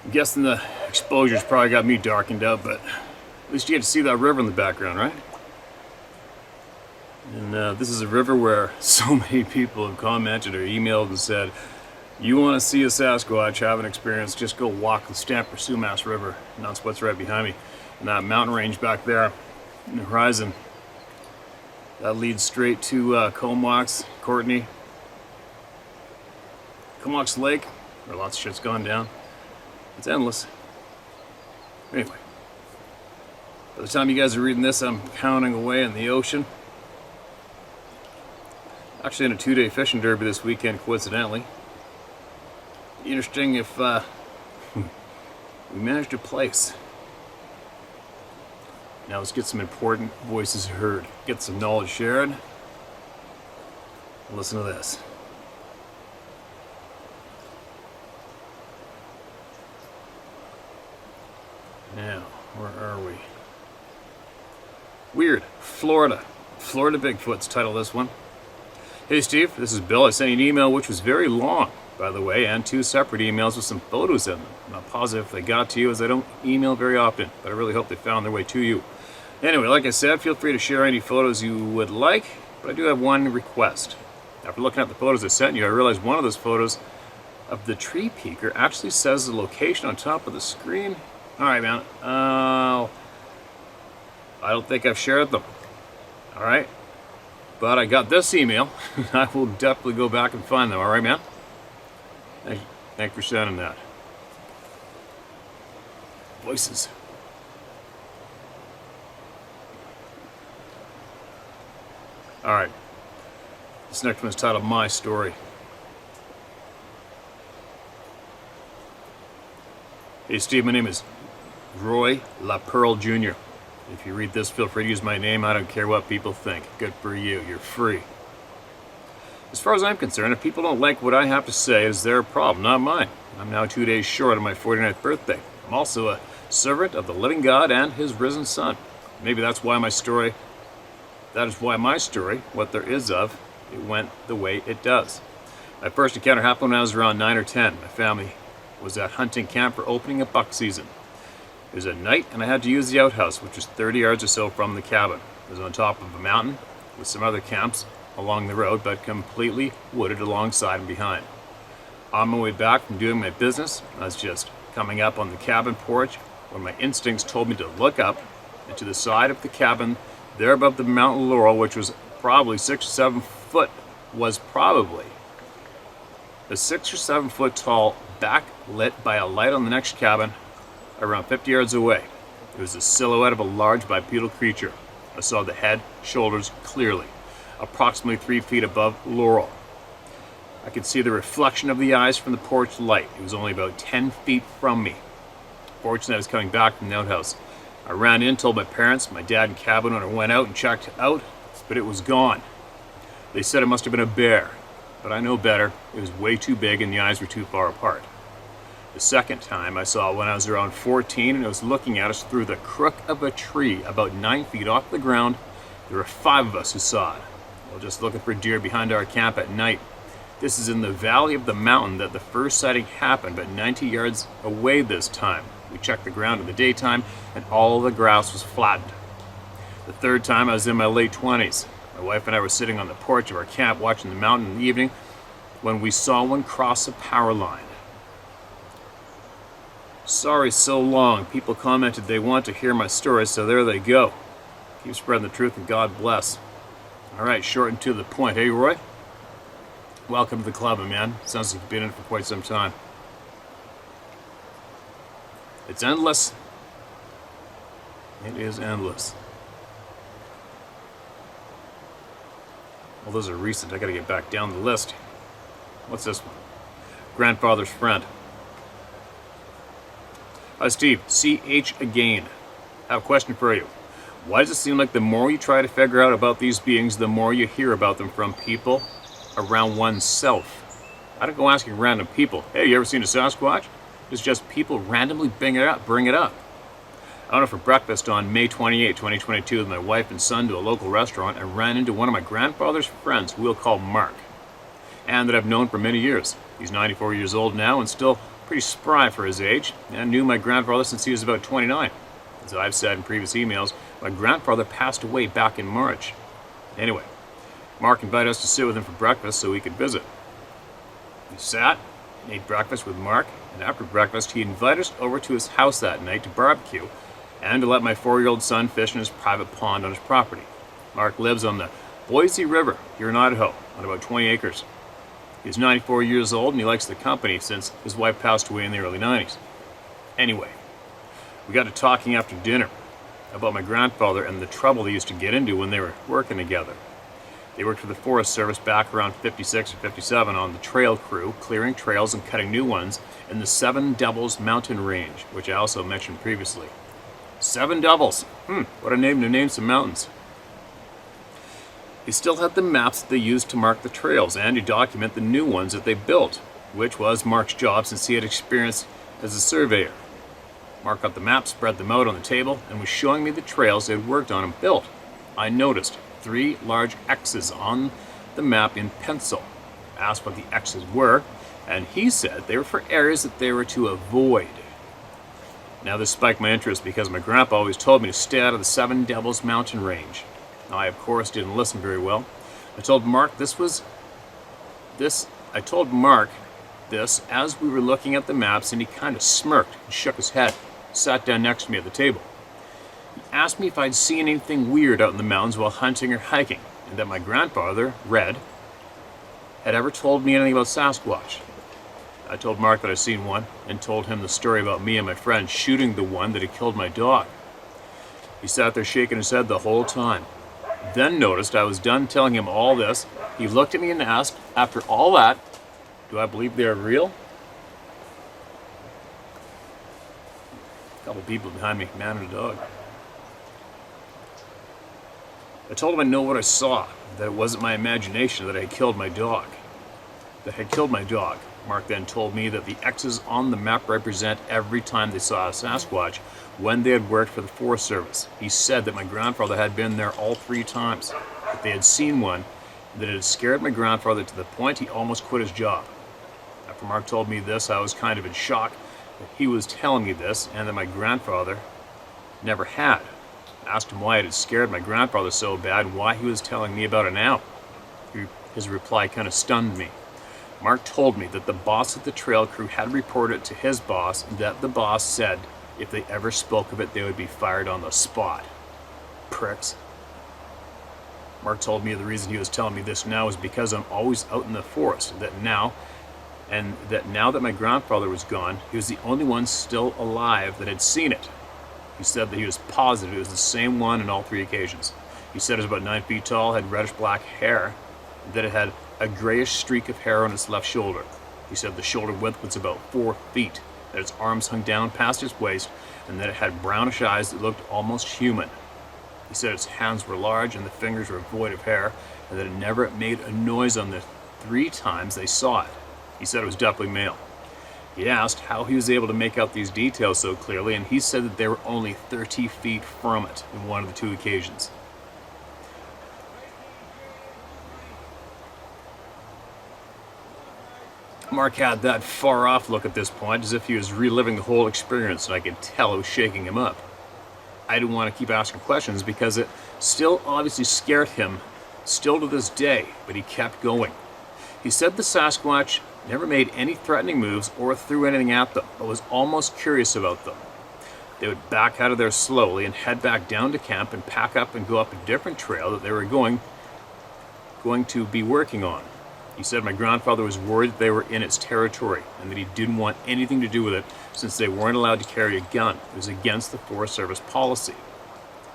I'm guessing the exposure's probably got me darkened out, but at least you get to see that river in the background, right? And this is a river where so many people have commented or emailed and said, you want to see a Sasquatch, have an experience, just go walk the Stamper Sumas River. And that's what's right behind me. And that mountain range back there in the horizon, that leads straight to Comox, Courtney. Comox Lake, where lots of shit's gone down. It's endless. Anyway, by the time you guys are reading this, I'm pounding away in the ocean. Actually in a 2-day fishing derby this weekend, coincidentally. Interesting if we managed to place. Now let's get some important voices heard. Get some knowledge shared. Listen to this. Now, where are we? Weird. Florida. Florida Bigfoot's title this one. Hey Steve, this is Bill. I sent you an email which was very long, by the way, and 2 separate emails with some photos in them. I'm not positive if they got to you, as I don't email very often, but I really hope they found their way to you. Anyway, like I said, feel free to share any photos you would like, but I do have one request. After looking at the photos I sent you, I realized one of those photos of the tree peaker actually says the location on top of the screen. Alright, man. I don't think I've shared them. Alright? But I got this email. I will definitely go back and find them. Alright, man? Thank you for sending that. Voices. Alright. This next one is titled My Story. Hey Steve, my name is Roy LaPearl Jr. If you read this, feel free to use my name. I don't care what people think. Good for you. You're free. As far as I'm concerned, if people don't like what I have to say, it's their problem, not mine. I'm now 2 days short of my 49th birthday. I'm also a servant of the living God and his risen Son. Maybe that is why my story, what there is of, it went the way it does. My first encounter happened when I was around 9 or 10. My family was at hunting camp for opening of buck season. It was at night, and I had to use the outhouse, which was 30 yards or so from the cabin. It was on top of a mountain with some other camps along the road, but completely wooded alongside and behind. On my way back from doing my business, I was just coming up on the cabin porch when my instincts told me to look up and to the side of the cabin there above the mountain laurel, which was probably 6 or 7 foot, was probably a 6 or 7 foot tall, backlit by a light on the next cabin around 50 yards away. It was the silhouette of a large bipedal creature. I saw the head, shoulders clearly, approximately 3 feet above laurel. I could see the reflection of the eyes from the porch light. It was only about 10 feet from me. Fortunately, I was coming back from the outhouse. I ran in, told my parents, my dad and cabin owner went out and checked out, but it was gone. They said it must have been a bear, but I know better. It was way too big and the eyes were too far apart. The second time I saw it when I was around 14, and it was looking at us through the crook of a tree about 9 feet off the ground. There were 5 of us who saw it. While just looking for deer behind our camp at night. This is in the valley of the mountain that the first sighting happened, but 90 yards away this time. We checked the ground in the daytime, and all the grass was flattened. The third time I was in my late 20s. My wife and I were sitting on the porch of our camp watching the mountain in the evening when we saw one cross a power line. Sorry so long. People commented they want to hear my story, so there they go. Keep spreading the truth and God bless. Alright, short and to the point. Hey, Roy? Welcome to the club, man. Sounds like you've been in it for quite some time. It's endless. It is endless. Well, those are recent. I gotta get back down the list. What's this one? Grandfather's friend. Hi Steve, CH again. I have a question for you. Why does it seem like the more you try to figure out about these beings, the more you hear about them from people around oneself? I don't go asking random people, hey, you ever seen a Sasquatch? It's just people randomly bring it up. I went out for breakfast on May 28, 2022 with my wife and son to a local restaurant and ran into one of my grandfather's friends, who we'll call Mark, and that I've known for many years. He's 94 years old now and still pretty spry for his age, and knew my grandfather since he was about 29. As I've said in previous emails, my grandfather passed away back in March. Anyway, Mark invited us to sit with him for breakfast so we could visit. We sat and ate breakfast with Mark, and after breakfast he invited us over to his house that night to barbecue and to let my 4-year-old son fish in his private pond on his property. Mark lives on the Boise River here in Idaho on about 20 acres. He's 94 years old and he likes the company since his wife passed away in the early 90s. Anyway, we got to talking after dinner about my grandfather and the trouble they used to get into when they were working together. They worked for the Forest Service back around 56 or 57 on the trail crew, clearing trails and cutting new ones in the Seven Devils mountain range, which I also mentioned previously. Seven Devils. What a name to name some mountains. He still had the maps that they used to mark the trails and to document the new ones that they built, which was Mark's job since he had experience as a surveyor. Mark got the maps, spread them out on the table, and was showing me the trails they had worked on and built. I noticed 3 large X's on the map in pencil. I asked what the X's were, and he said they were for areas that they were to avoid. Now this spiked my interest because my grandpa always told me to stay out of the Seven Devils mountain range. I, of course, didn't listen very well. I told Mark this as we were looking at the maps, and he kind of smirked and shook his head, sat down next to me at the table. He asked me if I'd seen anything weird out in the mountains while hunting or hiking, and that my grandfather, Red, had ever told me anything about Sasquatch. I told Mark that I'd seen one, and told him the story about me and my friend shooting the one that had killed my dog. He sat there shaking his head the whole time. Then noticed I was done telling him all this. He looked at me and asked, after all that, do I believe they're real? A couple people behind me, man and a dog. I told him I know what I saw, that it wasn't my imagination that I had killed my dog. Mark then told me that the X's on the map represent every time they saw a Sasquatch when they had worked for the Forest Service. He said that my grandfather had been there all 3 times, that they had seen one, and that it had scared my grandfather to the point he almost quit his job. After Mark told me this, I was kind of in shock that he was telling me this and that my grandfather never had. I asked him why it had scared my grandfather so bad and why he was telling me about it now. His reply kind of stunned me. Mark told me that the boss of the trail crew had reported it to his boss, and that the boss said if they ever spoke of it, they would be fired on the spot. Pricks. Mark told me the reason he was telling me this now is because I'm always out in the forest, that now that my grandfather was gone, he was the only one still alive that had seen it. He said that he was positive it was the same one on all 3 occasions. He said it was about 9 feet tall, had reddish black hair, and that it had a grayish streak of hair on its left shoulder. He said the shoulder width was about 4 feet, that its arms hung down past its waist, and that it had brownish eyes that looked almost human. He said its hands were large and the fingers were void of hair, and that it never made a noise on the 3 times they saw it. He said it was definitely male. He asked how he was able to make out these details so clearly, and he said that they were only 30 feet from it in one of the 2 occasions. Mark had that far-off look at this point, as if he was reliving the whole experience, and I could tell it was shaking him up. I didn't want to keep asking questions because it still obviously scared him, still to this day, but he kept going. He said the Sasquatch never made any threatening moves or threw anything at them, but was almost curious about them. They would back out of there slowly and head back down to camp and pack up and go up a different trail that they were going to be working on. He said my grandfather was worried that they were in its territory and that he didn't want anything to do with it since they weren't allowed to carry a gun. It was against the Forest Service policy.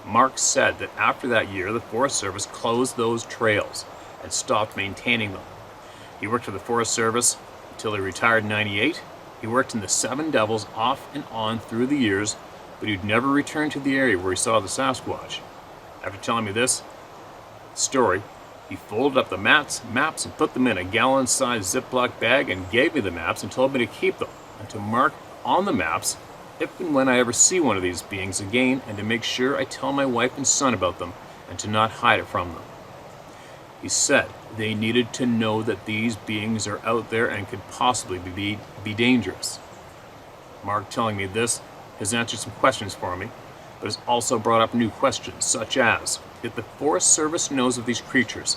Mark said that after that year, the Forest Service closed those trails and stopped maintaining them. He worked for the Forest Service until he retired in '98. He worked in the Seven Devils off and on through the years, but he'd never returned to the area where he saw the Sasquatch. After telling me this story, he folded up the maps and put them in a gallon-sized Ziploc bag and gave me the maps and told me to keep them and to mark on the maps if and when I ever see one of these beings again, and to make sure I tell my wife and son about them and to not hide it from them. He said they needed to know that these beings are out there and could possibly be dangerous. Mark telling me this has answered some questions for me, but has also brought up new questions, such as, if the Forest Service knows of these creatures,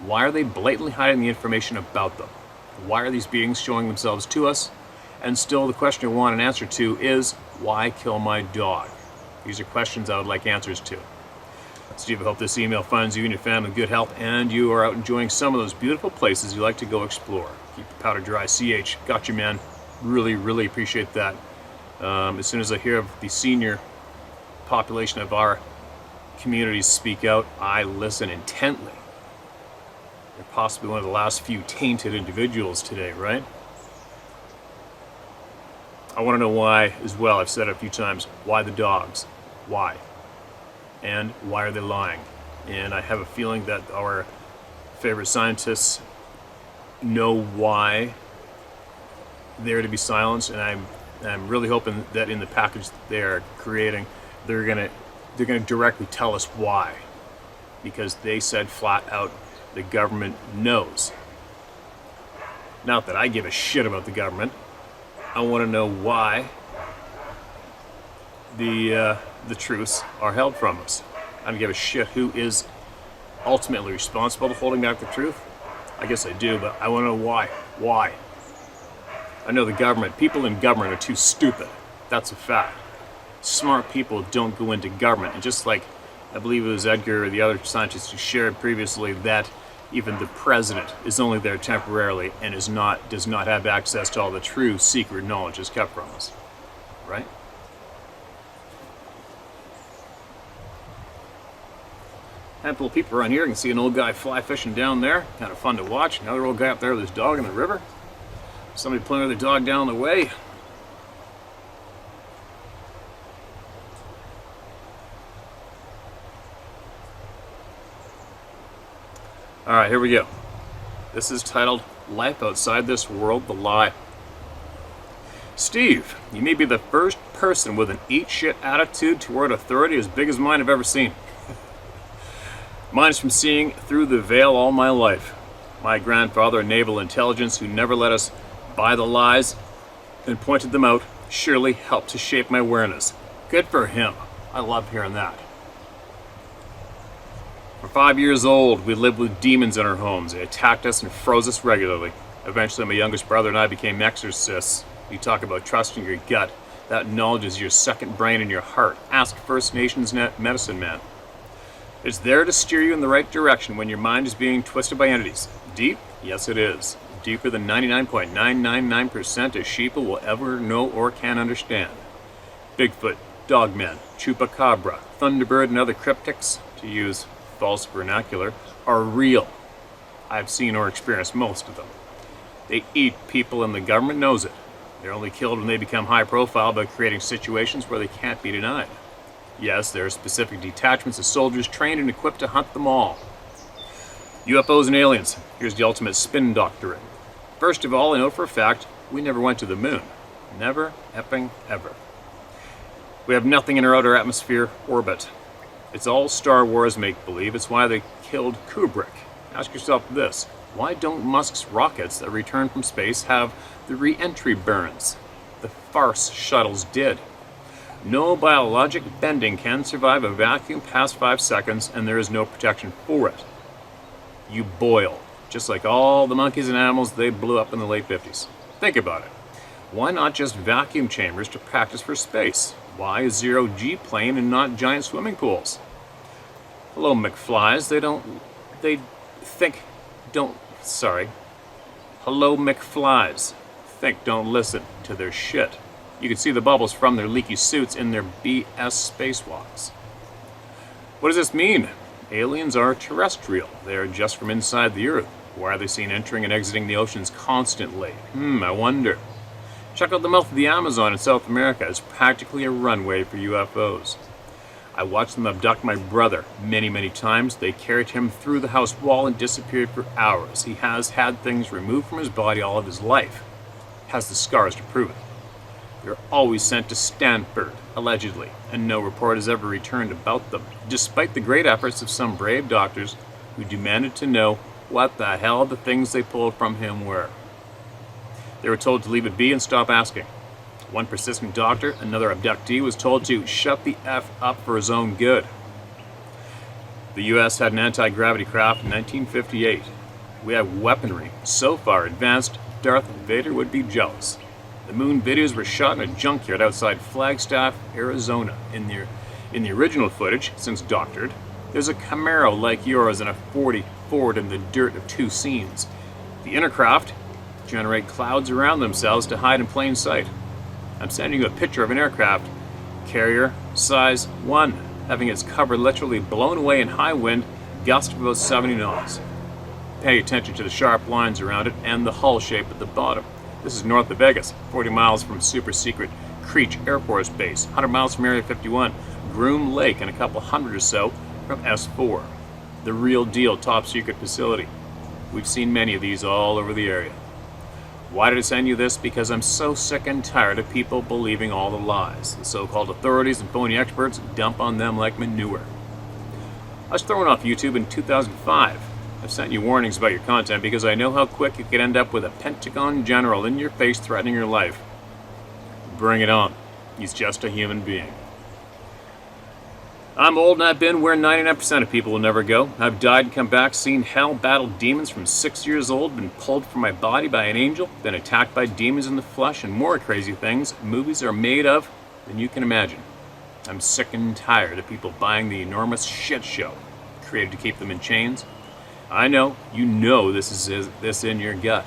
why are they blatantly hiding the information about them? Why are these beings showing themselves to us? And still, the question I want an answer to is, why kill my dog? These are questions I would like answers to. Steve, I hope this email finds you and your family in good health, and you are out enjoying some of those beautiful places you like to go explore. Keep the powder dry, CH. Got you, man. Really, really appreciate that. As soon as I hear of the senior population of our communities speak out, I listen intently. You're possibly one of the last few tainted individuals today, right? I want to know why as well. I've said it a few times. Why the dogs? Why? And why are they lying? And I have a feeling that our favorite scientists know why they're to be silenced, and I'm really hoping that in the package they're creating, they're gonna directly tell us why, because they said flat out the government knows. Not that I give a shit about the government. I want to know why the truths are held from us. I don't give a shit who is ultimately responsible for holding back the truth. I guess I do, but I want to know why. Why? I know the government, people in government are too stupid. That's a fact. Smart people don't go into government. And just like I believe it was Edgar or the other scientists who shared previously that even the president is only there temporarily and does not have access to all the true secret knowledge that's kept from us. Right? Handful of people around here. I can see an old guy fly fishing down there. Kind of fun to watch. Another old guy up there with his dog in the river. Somebody pulling their dog down the way. All right, here we go. This is titled Life Outside This World, The Lie. Steve, you may be the first person with an eat shit attitude toward authority as big as mine I've ever seen. Mine is from seeing through the veil all my life. My grandfather, naval intelligence, who never let us buy the lies and pointed them out, surely helped to shape my awareness. Good for him. I love hearing that. For 5 years old, we lived with demons in our homes. They attacked us and froze us regularly. Eventually, my youngest brother and I became exorcists. You talk about trusting your gut. That knowledge is your second brain in your heart. Ask First Nations medicine man. It's there to steer you in the right direction when your mind is being twisted by entities. Deep? Yes, it is. Deeper than 99.999% of sheeple will ever know or can understand. Bigfoot, Dogman, Chupacabra, Thunderbird, and other cryptics, to use false vernacular, are real. I've seen or experienced most of them. They eat people and the government knows it. They're only killed when they become high profile by creating situations where they can't be denied. Yes, there are specific detachments of soldiers trained and equipped to hunt them all. UFOs and aliens. Here's the ultimate spin doctorate. First of all, I know for a fact we never went to the moon. Never, epping, ever. We have nothing in our outer atmosphere orbit. It's all Star Wars make-believe. It's why they killed Kubrick. Ask yourself this. Why don't Musk's rockets that return from space have the re-entry burns? The farce shuttles did. No biologic bending can survive a vacuum past 5 seconds, and there is no protection for it. You boil, just like all the monkeys and animals they blew up in the late 50s. Think about it. Why not just vacuum chambers to practice for space? Why a zero-G plane and not giant swimming pools? Hello, McFlies. Hello, McFlies. Think, don't listen to their shit. You can see the bubbles from their leaky suits in their BS spacewalks. What does this mean? Aliens are terrestrial. They are just from inside the Earth. Why are they seen entering and exiting the oceans constantly? I wonder. Check out the mouth of the Amazon in South America. It's practically a runway for UFOs. I watched them abduct my brother many, many times. They carried him through the house wall and disappeared for hours. He has had things removed from his body all of his life. Has the scars to prove it. They're always sent to Stanford, allegedly, and no report has ever returned about them, despite the great efforts of some brave doctors who demanded to know what the hell the things they pulled from him were. They were told to leave it be and stop asking. One persistent doctor, another abductee, was told to shut the F up for his own good. The US had an anti-gravity craft in 1958. We have weaponry so far advanced, Darth Vader would be jealous. The moon videos were shot in a junkyard outside Flagstaff, Arizona. In the original footage, since doctored, there's a Camaro like yours and a 40 Ford in the dirt of two scenes. The inner craft generate clouds around themselves to hide in plain sight. I'm sending you a picture of an aircraft carrier, size 1, having its cover literally blown away in high wind, gust of about 70 knots. Pay attention to the sharp lines around it and the hull shape at the bottom. This is north of Vegas, 40 miles from super secret Creech Air Force Base, 100 miles from Area 51, Groom Lake, and a couple hundred or so from S4. The real deal top secret facility. We've seen many of these all over the area. Why did I send you this? Because I'm so sick and tired of people believing all the lies. The so-called authorities and phony experts dump on them like manure. I was thrown off YouTube in 2005. I've sent you warnings about your content because I know how quick you could end up with a Pentagon general in your face threatening your life. Bring it on. He's just a human being. I'm old and I've been where 99% of people will never go. I've died and come back, seen hell, battled demons from 6 years old, been pulled from my body by an angel, been attacked by demons in the flesh, and more crazy things movies are made of than you can imagine. I'm sick and tired of people buying the enormous shit show created to keep them in chains. I know, you know this in your gut.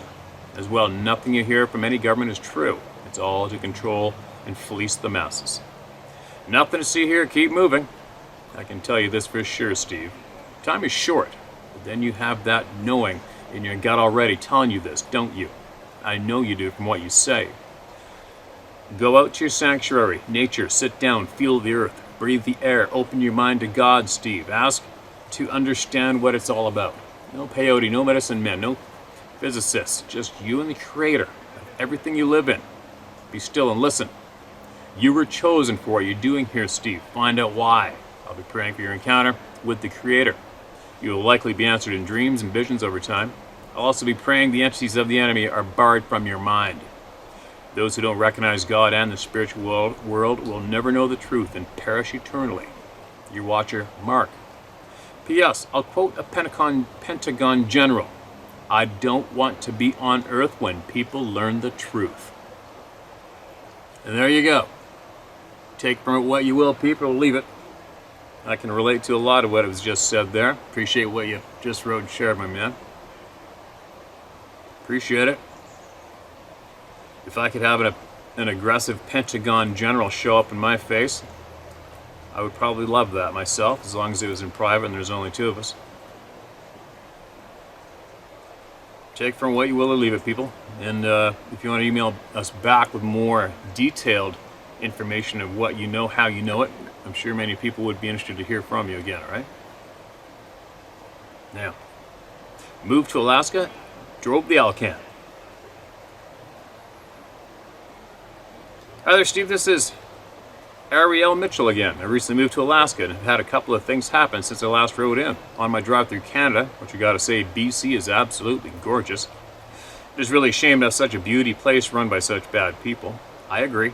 As well, nothing you hear from any government is true. It's all to control and fleece the masses. Nothing to see here, keep moving. I can tell you this for sure, Steve. Time is short, but then you have that knowing in your gut already telling you this, don't you? I know you do from what you say. Go out to your sanctuary, nature, sit down, feel the earth, breathe the air, open your mind to God, Steve. Ask to understand what it's all about. No peyote, no medicine men, no physicists, just you and the Creator of everything you live in. Be still and listen. You were chosen for what you're doing here, Steve. Find out why. I'll be praying for your encounter with the Creator. You will likely be answered in dreams and visions over time. I'll also be praying the entities of the enemy are barred from your mind. Those who don't recognize God and the spiritual world will never know the truth and perish eternally. Your watcher, Mark. P.S. I'll quote a Pentagon general. I don't want to be on Earth when people learn the truth. And there you go. Take from it what you will, people, leave it. I can relate to a lot of what was just said there. Appreciate what you just wrote and shared, my man. Appreciate it. If I could have an aggressive Pentagon general show up in my face, I would probably love that myself, as long as it was in private and there's only two of us. Take from what you will or leave it, people. And if you want to email us back with more detailed information of what you know, how you know it, I'm sure many people would be interested to hear from you again, all right? Now, moved to Alaska, drove the Alcan. Hi there, Steve. This is Ariel Mitchell again. I recently moved to Alaska and have had a couple of things happen since I last rode in. On my drive through Canada, which I gotta say, BC is absolutely gorgeous. It is really a shame to have such a beauty place run by such bad people. I agree.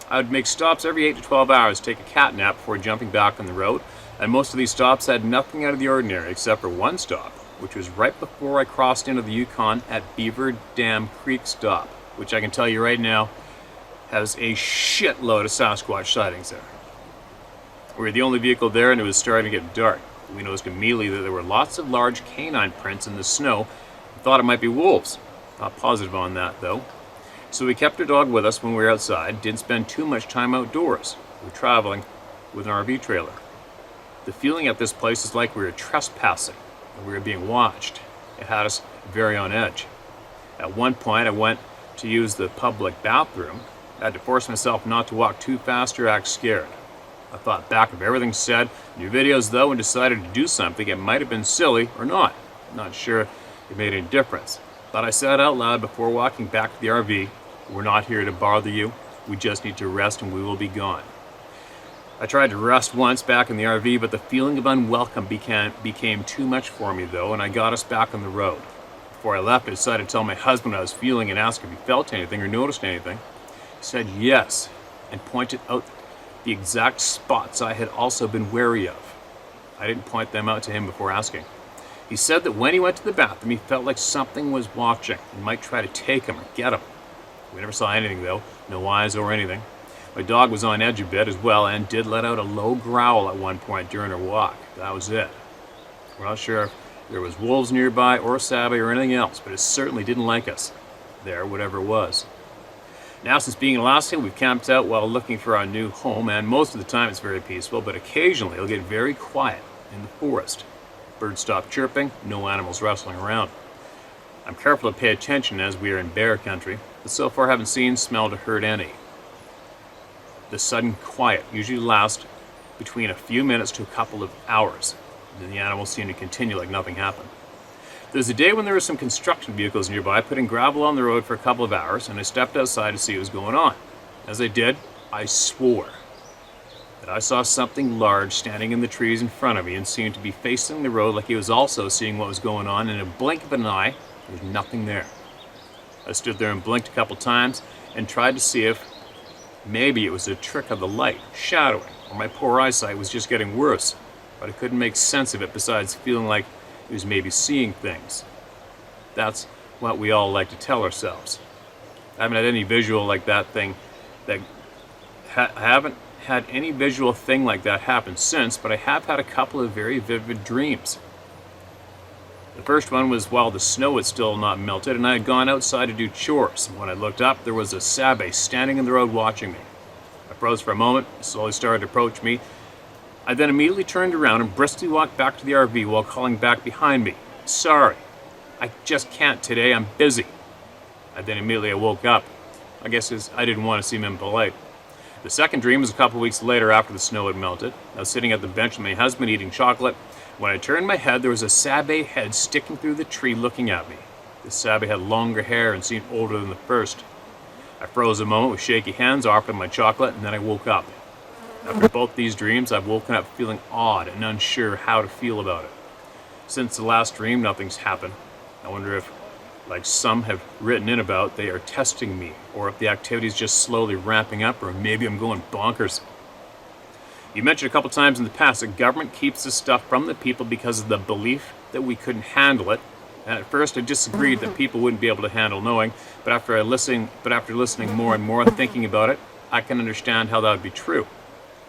I would make stops every 8 to 12 hours, take a cat nap before jumping back on the road, and most of these stops had nothing out of the ordinary except for one stop, which was right before I crossed into the Yukon at Beaver Dam Creek stop, which I can tell you right now has a shitload of Sasquatch sightings there. We were the only vehicle there and it was starting to get dark. We noticed immediately that there were lots of large canine prints in the snow. We thought it might be wolves. Not positive on that though. So we kept our dog with us when we were outside, didn't spend too much time outdoors. We were traveling with an RV trailer. The feeling at this place is like we were trespassing and we were being watched. It had us very on edge. At one point I went to use the public bathroom. I had to force myself not to walk too fast or act scared. I thought back of everything said in your videos though and decided to do something. It might have been silly or not. I'm not sure it made any difference. But I said out loud before walking back to the RV, we're not here to bother you. We just need to rest and we will be gone. I tried to rest once back in the RV, but the feeling of unwelcome became too much for me though, and I got us back on the road. Before I left, I decided to tell my husband what I was feeling and ask if he felt anything or noticed anything. He said yes, and pointed out the exact spots I had also been wary of. I didn't point them out to him before asking. He said that when he went to the bathroom, he felt like something was watching and might try to take him or get him. We never saw anything though, no eyes or anything. My dog was on edge a bit as well and did let out a low growl at one point during her walk. That was it. We're not sure if there was wolves nearby or a Sabe or anything else, but it certainly didn't like us there, whatever it was. Now, since being in Alaska, we've camped out while looking for our new home, and most of the time it's very peaceful, but occasionally it'll get very quiet in the forest. Birds stop chirping, no animals rustling around. I'm careful to pay attention as we are in bear country, but so far haven't seen, smelled, or heard any. The sudden quiet usually lasts between a few minutes to a couple of hours. Then the animals seem to continue like nothing happened. There's a day when there were some construction vehicles nearby putting gravel on the road for a couple of hours, and I stepped outside to see what was going on. As I did, I swore that I saw something large standing in the trees in front of me and seemed to be facing the road like he was also seeing what was going on, and in a blink of an eye, there was nothing there. I stood there and blinked a couple times and tried to see if maybe it was a trick of the light, shadowing, or my poor eyesight was just getting worse, but I couldn't make sense of it besides feeling like he was maybe seeing things. That's what we all like to tell ourselves. I haven't had any visual like that thing that I haven't had any visual thing like that happen since, but I have had a couple of very vivid dreams. The first one was while the snow had still not melted and I had gone outside to do chores. When I looked up, there was a Sabe standing in the road watching me. I froze for a moment, slowly started to approach me. I then immediately turned around and briskly walked back to the RV while calling back behind me, "Sorry, I just can't today, I'm busy." I then immediately woke up. I guess I didn't want to seem impolite. The second dream was a couple weeks later after the snow had melted. I was sitting at the bench with my husband eating chocolate. When I turned my head, there was a Sabe head sticking through the tree looking at me. The Sabe had longer hair and seemed older than the first. I froze a moment with shaky hands, offered my chocolate, and then I woke up. After both these dreams, I've woken up feeling odd and unsure how to feel about it. Since the last dream, nothing's happened. I wonder if, like some have written in about, they are testing me, or if the activity is just slowly ramping up, or maybe I'm going bonkers. You mentioned a couple times in the past that government keeps this stuff from the people because of the belief that we couldn't handle it. And at first I disagreed that people wouldn't be able to handle knowing, but after listening more and more, thinking about it, I can understand how that would be true.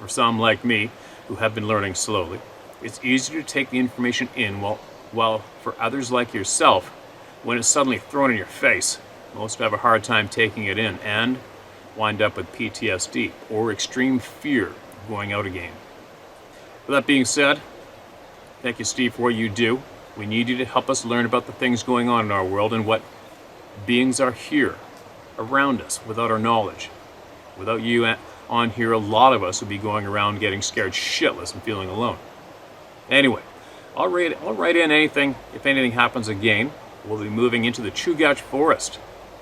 For some like me, who have been learning slowly, it's easier to take the information in, while for others like yourself, when it's suddenly thrown in your face, most have a hard time taking it in and wind up with PTSD or extreme fear of going out again. With that being said, thank you, Steve, for what you do. We need you to help us learn about the things going on in our world and what beings are here around us without our knowledge. Without you on here, a lot of us would be going around getting scared shitless and feeling alone. Anyway, I'll write in anything if anything happens again. We'll be moving into the Chugach Forest.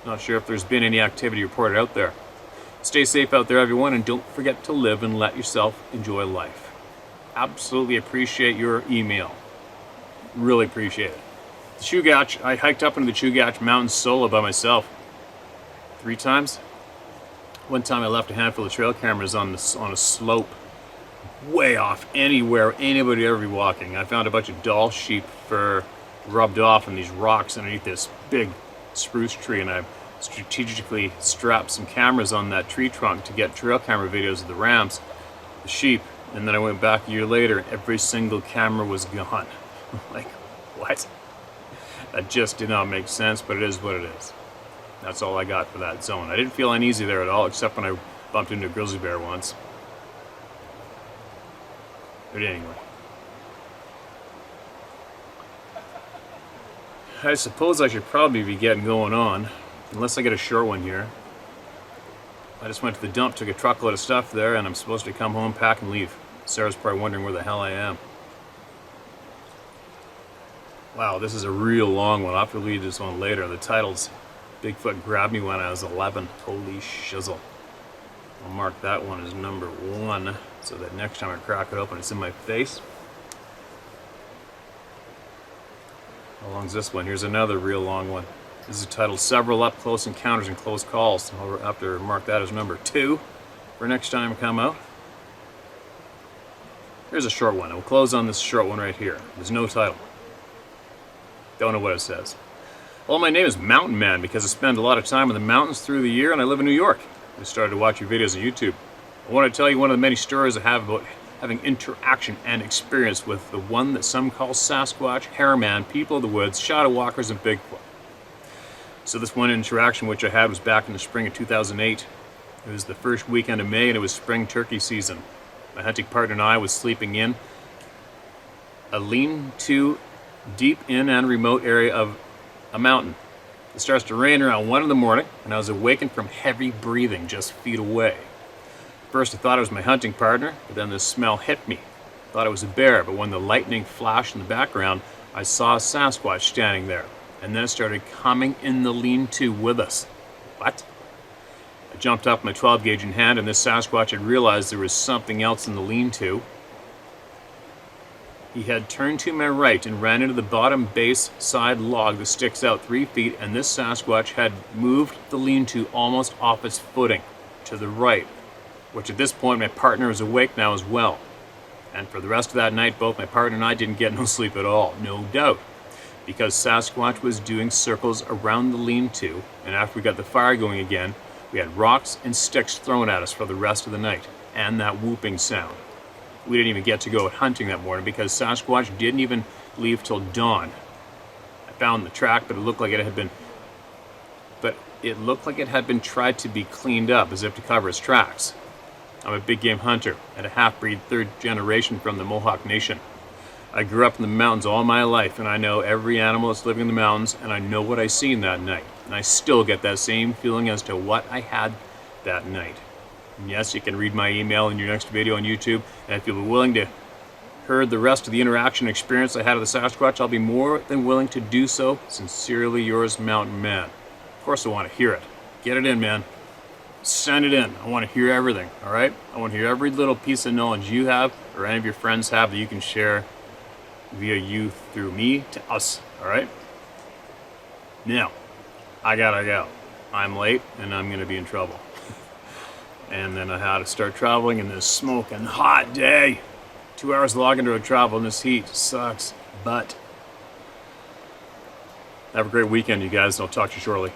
Not sure if there's been any activity reported out there. Stay safe out there, everyone, and don't forget to live and let yourself enjoy life. Absolutely appreciate your email. Really appreciate it. The Chugach, I hiked up into the Chugach Mountains solo by myself 3 times. One time I left a handful of trail cameras on a slope way off anywhere anybody would ever be walking. I found a bunch of doll sheep fur rubbed off on these rocks underneath this big spruce tree, and I strategically strapped some cameras on that tree trunk to get trail camera videos of the rams, the sheep, and then I went back a year later and every single camera was gone. Like, what? That just did not make sense, but it is what it is. That's all I got for that zone. I didn't feel uneasy there at all, except when I bumped into a grizzly bear once. But anyway. I suppose I should probably be getting going on, unless I get a short one here. I just went to the dump, took a truckload of stuff there, and I'm supposed to come home, pack, and leave. Sarah's probably wondering where the hell I am. Wow, this is a real long one. I'll have to read this one later. The title's Bigfoot Grabbed Me When I Was 11. Holy shizzle. I'll mark that one as number 1, so that next time I crack it open, it's in my face. How long's this one? Here's another real long one. This is titled Several Up Close Encounters and Close Calls. I'll have to mark that as number 2 for next time I come out. Here's a short one. I'll close on this short one right here. There's no title. Don't know what it says. Well, my name is Mountain Man because I spend a lot of time in the mountains through the year and I live in New York. I started to watch your videos on YouTube. I want to tell you one of the many stories I have about having interaction and experience with the one that some call Sasquatch, Hairman, people of the woods, shadow walkers, and Bigfoot. So this one interaction which I had was back in the spring of 2008. It was the first weekend of May and it was spring turkey season. My hunting partner and I was sleeping in a lean-to deep in and remote area of a mountain. It starts to rain around 1 in the morning and I was awakened from heavy breathing just feet away. First I thought it was my hunting partner, but then the smell hit me. I thought it was a bear, but when the lightning flashed in the background, I saw a Sasquatch standing there. And then it started coming in the lean-to with us. What? I jumped up, my 12 gauge in hand, and this Sasquatch had realized there was something else in the lean-to. He had turned to my right and ran into the bottom base side log that sticks out 3 feet, and this Sasquatch had moved the lean-to almost off its footing to the right, which at this point my partner was awake now as well. And for the rest of that night, both my partner and I didn't get no sleep at all, no doubt, because Sasquatch was doing circles around the lean-to, and after we got the fire going again, we had rocks and sticks thrown at us for the rest of the night, and that whooping sound. We didn't even get to go out hunting that morning because Sasquatch didn't even leave till dawn. I found the track, but it looked like it had been tried to be cleaned up as if to cover its tracks. I'm a big game hunter and a half-breed 3rd generation from the Mohawk Nation. I grew up in the mountains all my life, and I know every animal that's living in the mountains, and I know what I seen that night. And I still get that same feeling as to what I had that night. And yes, you can read my email in your next video on YouTube, and if you'll be willing to hear the rest of the interaction experience I had with the Sasquatch, I'll be more than willing to do so. Sincerely yours, Mountain Man. Of course I want to hear it. Get it in, man. Send it in. I want to hear everything, all right? I want to hear every little piece of knowledge you have or any of your friends have that you can share via you through me to us, all right? Now, I gotta go. I'm late and I'm gonna be in trouble. And then I had to start traveling in this smoking hot day. 2 hours logging to travel in this heat sucks, but have a great weekend, you guys, and I'll talk to you shortly.